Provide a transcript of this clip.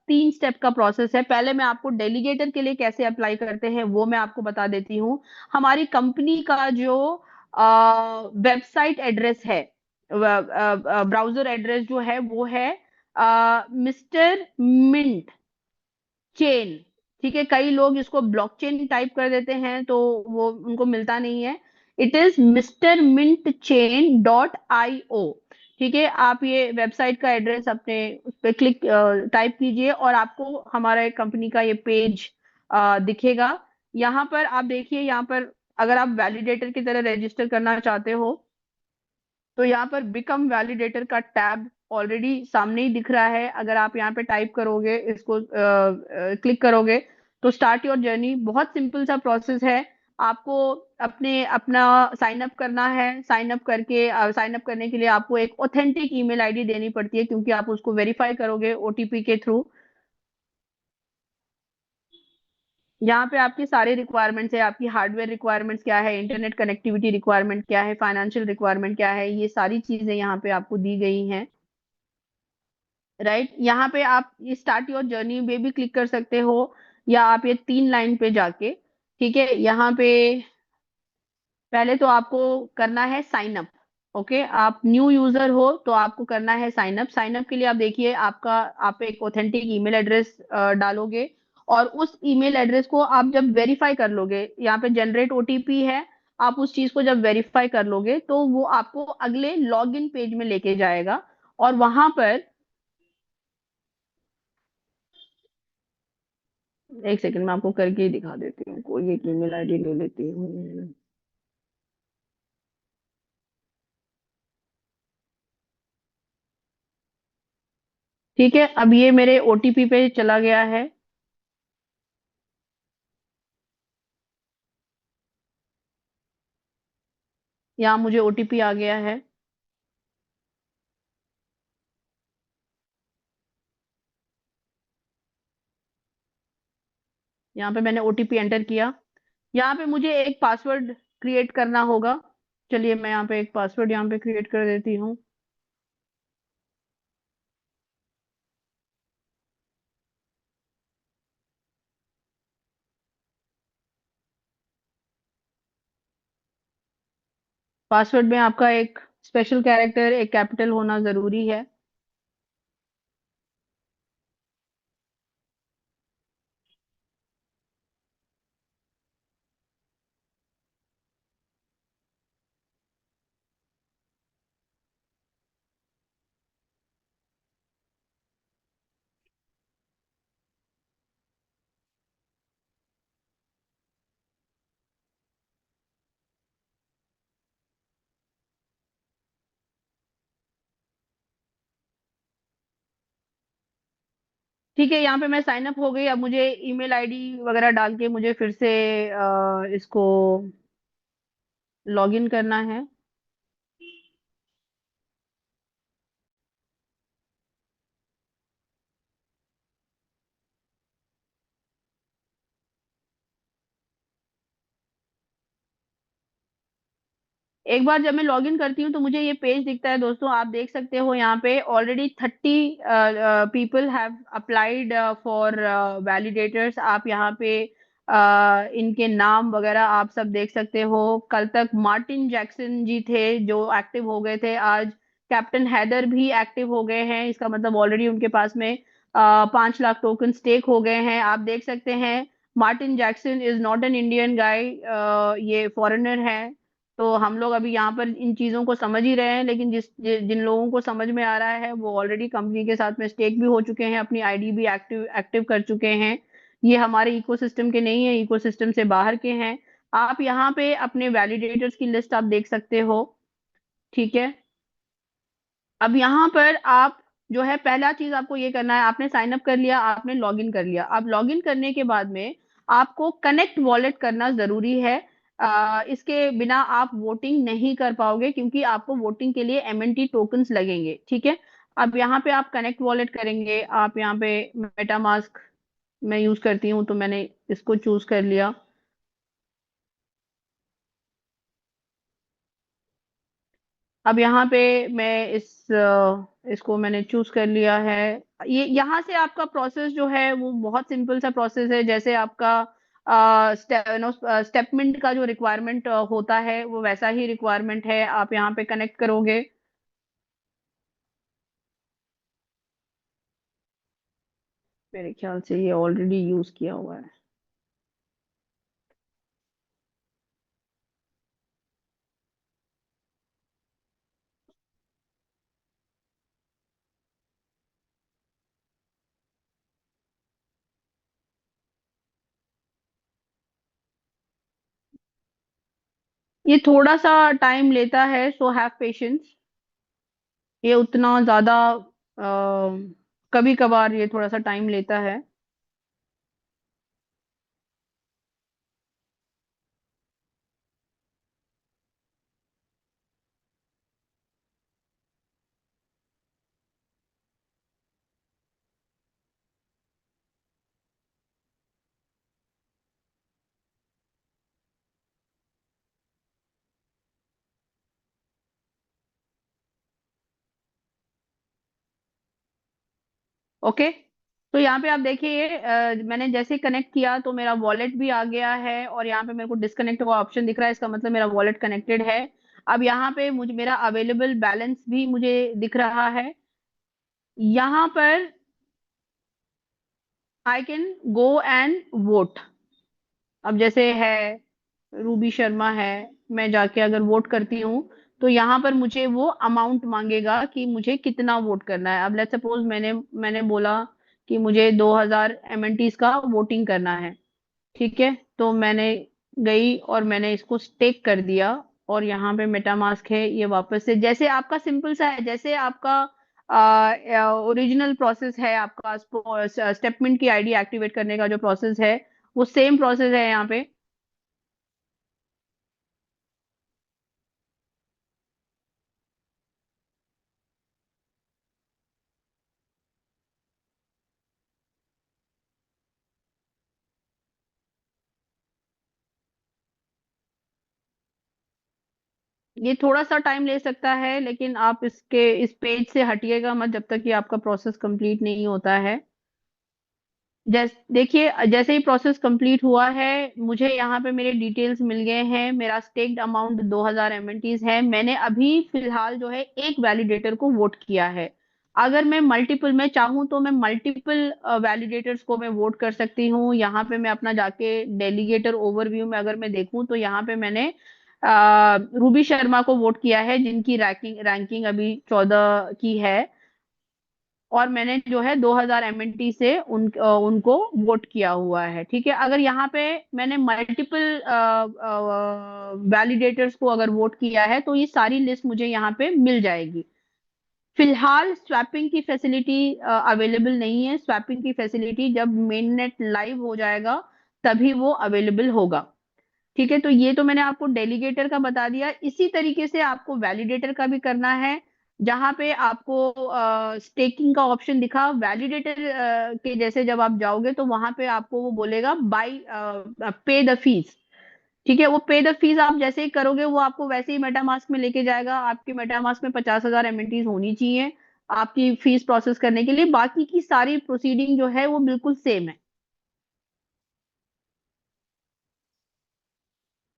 3 step का process है। पहले मैं आपको डेलीगेटर के लिए कैसे अप्लाई करते हैं वो मैं आपको बता देती हूँ। हमारी कंपनी का जो वेबसाइट एड्रेस है, ब्राउजर एड्रेस जो है वो है मिस्टर मिंट चेन। ठीक है, कई लोग इसको ब्लॉकचेन टाइप कर देते हैं तो वो उनको मिलता नहीं है। It is mister mint chain dot I O. ठीक है, आप ये वेबसाइट का एड्रेस अपने उस पर क्लिक टाइप कीजिए और आपको हमारे कंपनी का ये पेज दिखेगा। यहाँ पर आप देखिए, यहाँ पर अगर आप वैलिडेटर की तरह रजिस्टर करना चाहते हो तो यहाँ पर बिकम वैलिडेटर का टैब ऑलरेडी सामने ही दिख रहा है। अगर आप यहाँ पे टाइप करोगे, इसको क्लिक करोगे तो स्टार्ट योर जर्नी, बहुत सिंपल सा प्रोसेस है। आपको अपना साइन अप करना है। साइन अप करने के लिए आपको एक ऑथेंटिक ईमेल आईडी देनी पड़ती है, क्योंकि आप उसको वेरीफाई करोगे ओटीपी के थ्रू। यहाँ पे आपकी सारी रिक्वायरमेंट्स है, आपकी हार्डवेयर रिक्वायरमेंट्स क्या है, इंटरनेट कनेक्टिविटी रिक्वायरमेंट क्या है, फाइनेंशियल रिक्वायरमेंट क्या है, ये सारी चीजें यहाँ पे आपको दी गई हैं। राइट, यहाँ पे आप ये स्टार्ट योर जर्नी में भी क्लिक कर सकते हो, या आप ये 3 लाइन पे जाके, ठीक है, यहाँ पे पहले तो आपको करना है साइन अप। ओके, आप न्यू यूजर हो तो आपको करना है साइन अप। साइन अप के लिए आप देखिए, आप एक ऑथेंटिक ईमेल एड्रेस डालोगे, और उस ईमेल एड्रेस को आप जब वेरीफाई कर लोगे, यहाँ पे जनरेट ओटीपी है, आप उस चीज को जब वेरीफाई कर लोगे तो वो आपको अगले लॉगिन पेज में लेके जाएगा। और वहां पर एक सेकंड में आपको करके ही दिखा देती हूँ, कोई एक ईमेल आईडी ले लेती हूँ। ठीक है, अब ये मेरे ओटीपी पे चला गया है। यहाँ मुझे ओटीपी आ गया है। यहाँ पे मैंने ओटीपी एंटर किया। यहाँ पे मुझे एक पासवर्ड क्रिएट करना होगा। चलिए मैं यहाँ पे एक पासवर्ड यहाँ पे क्रिएट कर देती हूँ। पासवर्ड में आपका एक स्पेशल कैरेक्टर, एक कैपिटल होना जरूरी है। ठीक है, यहाँ पे मैं साइन अप हो गई। अब मुझे ईमेल आईडी वगैरह डाल के मुझे फिर से इसको लॉगिन करना है। एक बार जब मैं लॉगिन करती हूँ तो मुझे ये पेज दिखता है। दोस्तों आप देख सकते हो, यहाँ पे already 30 people have applied for validators. आप यहाँ पे इनके नाम वगैरह आप सब देख सकते हो। कल तक मार्टिन जैक्सन जी थे जो एक्टिव हो गए थे, आज कैप्टन हैदर भी एक्टिव हो गए हैं। इसका मतलब ऑलरेडी उनके पास में 5 लाख टोकन स्टेक हो गए हैं। आप देख सकते हैं, Martin Jackson is not an Indian guy, ये फॉरेनर है। तो हम लोग अभी यहाँ पर इन चीजों को समझ ही रहे हैं, लेकिन जिन लोगों को समझ में आ रहा है वो ऑलरेडी कंपनी के साथ में स्टेक भी हो चुके हैं, अपनी आईडी भी एक्टिव एक्टिव कर चुके हैं। ये हमारे इकोसिस्टम के नहीं है, इकोसिस्टम से बाहर के हैं। आप यहाँ पे अपने वैलिडेटर्स की लिस्ट आप देख सकते हो। ठीक है, अब यहाँ पर आप जो है, पहला चीज आपको ये करना है, आपने साइन अप कर लिया, आपने लॉगिन कर लिया। अब लॉगिन करने के बाद में आपको कनेक्ट वॉलेट करना जरूरी है। इसके बिना आप वोटिंग नहीं कर पाओगे, क्योंकि आपको वोटिंग के लिए एमएनटी टोकन्स लगेंगे। ठीक है, अब यहाँ पे आप कनेक्ट वॉलेट करेंगे। आप यहाँ पे मेटामास्क मैं यूज करती हूँ तो मैंने इसको चूज कर लिया। अब यहाँ पे मैं इसको मैंने चूज कर लिया है। ये यहाँ से आपका प्रोसेस जो है वो बहुत सिंपल सा प्रोसेस है। जैसे आपका स्टेपमेंट का जो रिक्वायरमेंट होता है वो वैसा ही रिक्वायरमेंट है। आप यहाँ पे कनेक्ट करोगे। मेरे ख्याल से ये ऑलरेडी यूज किया हुआ है। ये थोड़ा सा टाइम लेता है, सो हैव पेशेंस। ये उतना ज्यादा कभी कभार ये थोड़ा सा टाइम लेता है। ओके। तो यहाँ पे आप देखिए, मैंने जैसे कनेक्ट किया तो मेरा वॉलेट भी आ गया है, और यहाँ पे मेरे को डिस्कनेक्ट का ऑप्शन दिख रहा है, इसका मतलब मेरा वॉलेट कनेक्टेड है। अब यहाँ पे मुझे मेरा अवेलेबल बैलेंस भी मुझे दिख रहा है। यहाँ पर I can go and vote. अब जैसे है रूबी शर्मा है, मैं जाके अगर वोट करती हूँ तो यहाँ पर मुझे वो अमाउंट मांगेगा कि मुझे कितना वोट करना है। अब लेट्स सपोज मैंने मैंने बोला कि मुझे 2000 एमएनटीज का वोटिंग करना है। ठीक है, तो मैंने गई और मैंने इसको स्टेक कर दिया। और यहाँ पे मेटामास्क है, ये वापस से जैसे आपका सिंपल सा है, जैसे आपका ओरिजिनल प्रोसेस है, आपका स्टेटमेंट की आईडी एक्टिवेट करने का जो प्रोसेस है वो सेम प्रोसेस है यहाँ पे। ये थोड़ा सा टाइम ले सकता है, लेकिन आप इस पेज से हटिएगा मत जब तक कि आपका प्रोसेस कंप्लीट नहीं होता है। देखिए, जैसे ही प्रोसेस कंप्लीट हुआ है, मुझे यहाँ पे मेरे डिटेल्स मिल गए हैं। मेरा स्टेक्ड अमाउंट 2000 एमएनटीज है। मैंने अभी फिलहाल जो है एक वैलिडेटर को वोट किया है। अगर मैं मल्टीपल में चाहूँ तो मैं मल्टीपल वैलिडेटर्स को मैं वोट कर सकती हूँ। यहाँ पे मैं अपना जाके डेलीगेटर ओवरव्यू में अगर मैं देखूँ तो यहाँ पे मैंने रूबी शर्मा को वोट किया है, जिनकी रैंकिंग रैंकिंग अभी 14 की है। और मैंने जो है 2000 एमएनटी से उनको वोट किया हुआ है। ठीक है, अगर यहाँ पे मैंने मल्टीपल वैलिडेटर्स को अगर वोट किया है तो ये सारी लिस्ट मुझे यहाँ पे मिल जाएगी। फिलहाल स्वैपिंग की फैसिलिटी अवेलेबल नहीं है। स्वैपिंग की फैसिलिटी जब मेन नेट लाइव हो जाएगा तभी वो अवेलेबल होगा। ठीक है, तो ये तो मैंने आपको डेलीगेटर का बता दिया। इसी तरीके से आपको वैलिडेटर का भी करना है। जहां पे आपको स्टेकिंग का ऑप्शन दिखा, वैलिडेटर के जैसे जब आप जाओगे तो वहां पे आपको वो बोलेगा बाई पे द फीस। ठीक है, वो पे द फीस आप जैसे ही करोगे वो आपको वैसे ही मेटामास्क में लेके जाएगा। आपके मेटामास्क में 50,000 एमएनटीज होनी चाहिए आपकी फीस प्रोसेस करने के लिए। बाकी की सारी प्रोसीडिंग जो है वो बिल्कुल सेम है।